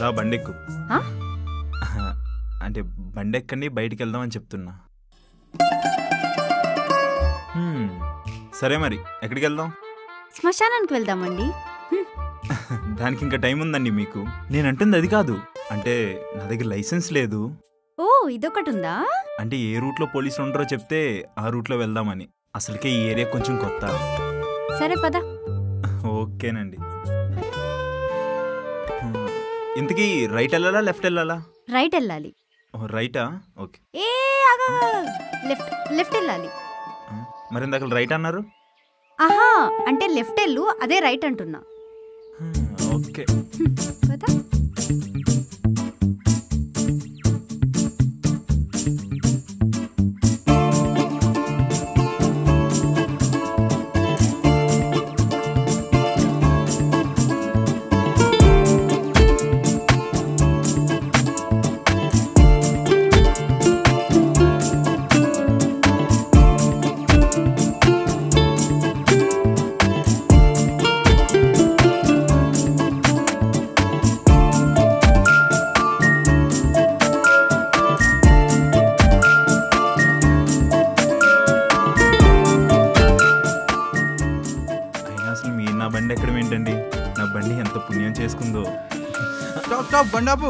రా బండెక్కు. ఆ? అంటే బండెక్కండి బయటికి వెళ్దామని చెప్తున్నా. సరే మరి ఎక్కడికి వెళ్దాం? శ్మశానానికి వెళ్దామండి. దానికి ఇంకా టైం ఉందండి మీకు. నేను అంటుంది అది కాదు. అంటే నా దగ్గర లైసెన్స్ లేదు. ఓ ఇదొకటి ఉందా? అంటే ఏ రూట్లో పోలీసులు ఉంటారో చెప్తే ఆ రూట్లో వెళ్దామని. అసలుకే ఈ ఏరియా కొంచెం కొత్త. సరే పద. ఓకేనండి. ఇంతకీ రైట్ వెళ్ళాలా లెఫ్ట్ వెళ్ళాలా? రైట్ వెళ్ళాలి. రైటా? ఓకే. ఏ లెఫ్ట్ లెఫ్ట్ వెళ్ళాలి. మరి ఇందాక రైట్ అన్నారు. ఆహా అంటే లెఫ్ట్ వెళ్ళు, అదే రైట్ అంటున్నా. ఓకే పద. అసలు మీరు నా బండి ఎక్కడం ఏంటండి? నా బండి ఎంత పుణ్యం చేసుకుందో. Stop stop బండాపు.